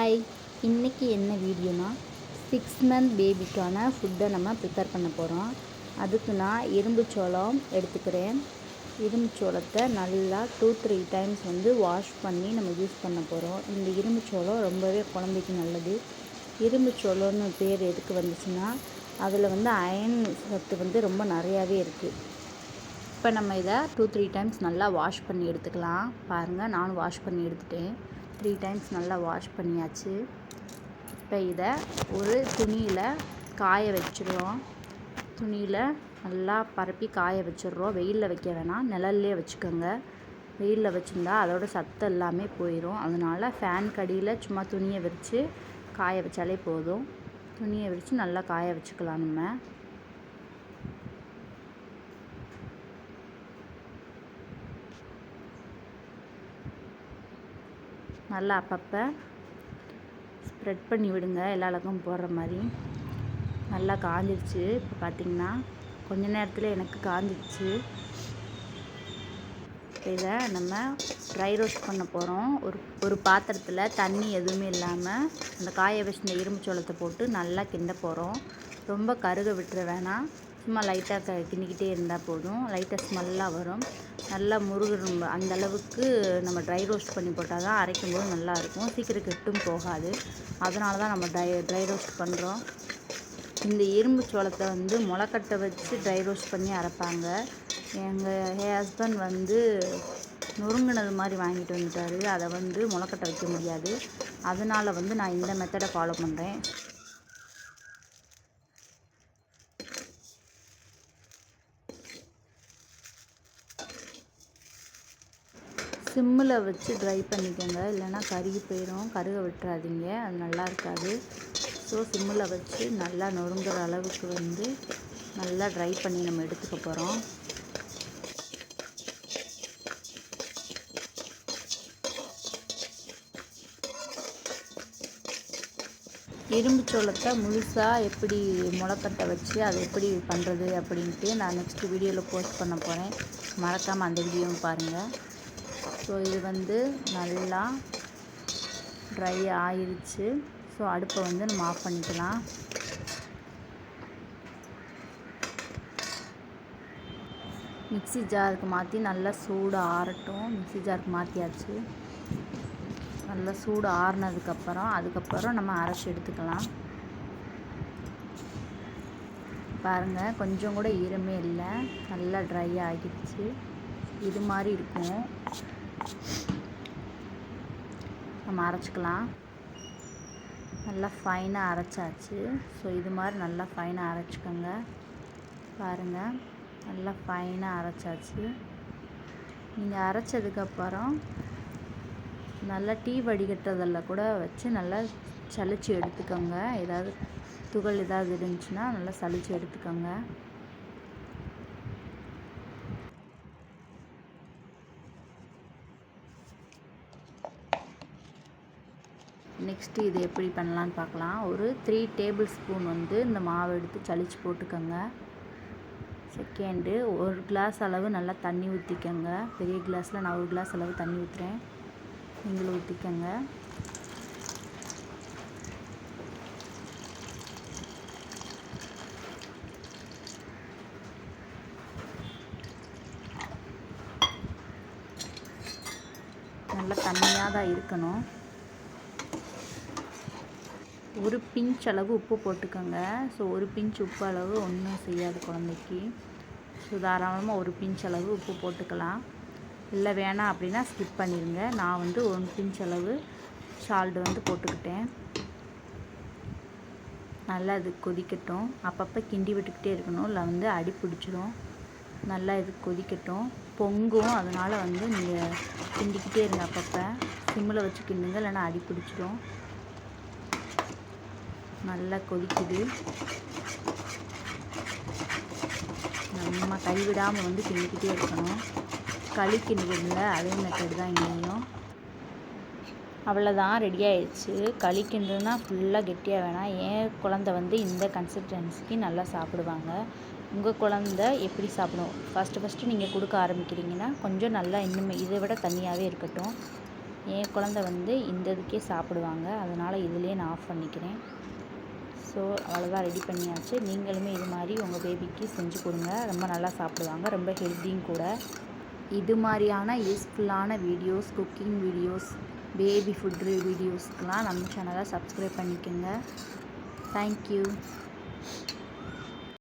Hi, இன்றைக்கி என்ன வீடியோனா 6 month பேபிக்கான ஃபுட்டை நம்ம ப்ரிப்பேர் பண்ண போகிறோம். அதுக்கு நான் இரும்புச்சோளம் எடுத்துக்கிறேன். இரும்புச்சோளத்தை நல்லா 2-3 டைம்ஸ் வாஷ் பண்ணி நம்ம யூஸ் பண்ண போகிறோம். இந்த இரும்புச்சோளம் ரொம்பவே குழந்தைக்கு நல்லது. இரும்புச்சோளம்னு பேர் எதுக்கு வந்துச்சுன்னா அதில் அயன் சத்து ரொம்ப நிறையாவே இருக்குது. இப்போ நம்ம இதை 2-3 டைம்ஸ் நல்லா வாஷ் பண்ணி எடுத்துக்கலாம். பாருங்கள், நானும் வாஷ் பண்ணி எடுத்துட்டேன். 3 டைம்ஸ் நல்லா வாஷ் பண்ணியாச்சு. இப்போ இதை ஒரு துணியில் காய வச்சுருவோம். துணியில் நல்லா பரப்பி காய வச்சிடுறோம். வெயிலில் வைக்க வேணாம், நிழல்லே வச்சுக்கோங்க. வெயிலில் வச்சுருந்தா அதோட சத்து எல்லாமே போயிடும். அதனால் ஃபேன் கடியில் சும்மா துணியை விரித்து காய வச்சாலே போதும். துணியை விரித்து நல்லா காய வச்சுக்கலாம். நம்ம நல்லா அப்பப்போ ஸ்ப்ரெட் பண்ணி விடுங்க, எல்லா அளவுக்கும் போடுற மாதிரி. நல்லா காஞ்சிருச்சு. இப்போ பார்த்திங்கன்னா கொஞ்ச நேரத்தில் எனக்கு காஞ்சிருச்சு. இதை நம்ம ட்ரை ரோஸ்ட் பண்ண போகிறோம். ஒரு பாத்திரத்தில் தண்ணி எதுவுமே இல்லாமல் அந்த காய வச்சிருந்த இரும்புச்சோளத்தை போட்டு நல்லா கிண்ட போகிறோம். ரொம்ப கருக விட்டுற வேணாம், சும்மா லைட்டாக கிண்டிக்கிட்டே இருந்தால் போதும். லைட்டாக ஸ்மெல்லாக வரும். நல்லா முருகரும் அந்த அளவுக்கு நம்ம ட்ரை ரோஸ்ட் பண்ணி போட்டால் தான் அரைக்கும்போது நல்லாயிருக்கும். சீக்கிரம் கெட்டும் போகாது. அதனால தான் நம்ம ட்ரை ரோஸ்ட் பண்ணுறோம். இந்த இரும்பு சோளத்தை முளைக்கட்டை வச்சு ட்ரை ரோஸ்ட் பண்ணி அரைப்பாங்க. என் ஹஸ்பண்ட் நொறுங்கினது மாதிரி வாங்கிட்டு வந்துட்டார். அதை முளைக்கட்டை வைக்க முடியாது. அதனால் நான் இந்த மெத்தடை ஃபாலோ பண்ணுறேன். சிம்மில் வச்சு ட்ரை பண்ணிக்கோங்க, இல்லைன்னா கருகி போயிடும். கருக விட்டுறாதீங்க, அது நல்லா இருக்காது. ஸோ சிம்மில் வச்சு நல்லா நொறுங்குற அளவுக்கு நல்லா ட்ரை பண்ணி நம்ம எடுத்துக்க போகிறோம். இரும்பு சோளத்தை முழுசாக எப்படி முளைக்கட்டை வச்சு அதை எப்படி பண்ணுறது அப்படின்ட்டு நான் நெக்ஸ்ட் வீடியோவில் போஸ்ட் பண்ண போகிறேன். மறக்காமல் அந்த வீடியோவும் பாருங்கள். ஸோ இது நல்லா ட்ரை ஆயிடுச்சு. ஸோ அடுப்பை நம்ம ஆஃப் பண்ணிக்கலாம். மிக்ஸி ஜாருக்கு மாற்றி நல்லா சூடு ஆறட்டும். மிக்ஸி ஜாருக்கு மாற்றியாச்சு. நல்லா சூடு அதுக்கப்புறம் நம்ம அரைச்சி எடுத்துக்கலாம். பாருங்கள், கொஞ்சம் கூட ஈரமே இல்லை, நல்லா ட்ரை ஆகிடுச்சு. இது மாதிரி இருக்கும். நம்ம அரைச்சிக்கலாம். நல்லா ஃபைனாக அரைச்சாச்சு. ஸோ இது மாதிரி நல்லா ஃபைனாக அரைச்சிக்கோங்க. பாருங்கள், நல்லா ஃபைனாக அரைச்சாச்சு. நீங்கள் அரைச்சதுக்கப்புறம் நல்லா டீ வடிகட்டுறதில் கூட வச்சு நல்லா சலிச்சு எடுத்துக்கோங்க. ஏதாவது துகள் ஏதாவது இருந்துச்சுன்னா நல்லா சலிச்சு எடுத்துக்கோங்க. நெக்ஸ்ட்டு இது எப்படி பண்ணலான்னு பார்க்கலாம். ஒரு 3 டேபிள் ஸ்பூன் இந்த மாவு எடுத்து சலிச்சு போட்டுக்கோங்க. செகண்டு, 1 கிளாஸ் அளவு நல்லா தண்ணி ஊற்றிக்கோங்க. பெரிய கிளாஸில் நான் 1 கிளாஸ் அளவு தண்ணி ஊற்றுறேன், நீங்களும் ஊற்றிக்கோங்க. நல்லா தண்ணியாக தான் இருக்கணும். ஒரு பிஞ்ச் அளவு உப்பு போட்டுக்கோங்க. ஸோ ஒரு பிஞ்ச் உப்பு அளவு ஒன்றும் செய்யாது குழந்தைக்கு. ஸோ தாராளமாக ஒரு பிஞ்ச் அளவு உப்பு போட்டுக்கலாம். இல்லை வேணாம் அப்படின்னா ஸ்கிப் பண்ணிடுங்க. நான் 1 பிஞ்ச் அளவு சால்ட்டு போட்டுக்கிட்டேன். நல்லா இது கொதிக்கட்டும். அப்பப்போ கிண்டி விட்டுக்கிட்டே இருக்கணும், இல்லை அடி பிடிச்சிடும். நல்லா இது கொதிக்கட்டும், பொங்கும். அதனால் நீங்கள் கிண்டிக்கிட்டே இருங்க. அப்பப்போ சிம்மில் வச்சு கிண்டுங்க, இல்லைன்னா அடி பிடிச்சிடும். நல்லா கொதிக்குது. நம்ம கைவிடாமல் கிண்டிக்கிட்டே இருக்கணும். களி கிண்டுல அதே மெத்தட் தான் இங்கேயும். அவ்வளோதான், ரெடி ஆயிடுச்சு. களி கிண்டுனா ஃபுல்லாக கெட்டியாக வேணாம். என் குழந்தை இந்த கன்சிஸ்டன்சிக்கு நல்லா சாப்பிடுவாங்க. உங்கள் குழந்தை எப்படி சாப்பிடும்? ஃபஸ்ட்டு நீங்கள் கொடுக்க ஆரம்பிக்கிறீங்கன்னா கொஞ்சம் நல்லா இன்னுமே இதை விட தண்ணியாகவே இருக்கட்டும். என் குழந்தை வந்து இந்த இதுக்கே சாப்பிடுவாங்க, அதனால் இதிலே நான் ஆஃப் பண்ணிக்கிறேன். ஸோ அவ்வளோதான், ரெடி பண்ணியாச்சு. நீங்களுமே இது மாதிரி உங்கள் பேபிக்கு செஞ்சு கொடுங்க, ரொம்ப நல்லா சாப்பிடுவாங்க, ரொம்ப ஹெல்த்தியும் கூட. இது மாதிரியான யூஸ்ஃபுல்லான videos, cooking videos, baby food வீடியோஸ்க்கெலாம் நம்ம சேனலை சப்ஸ்கிரைப் பண்ணிக்கோங்க. தேங்க்யூ.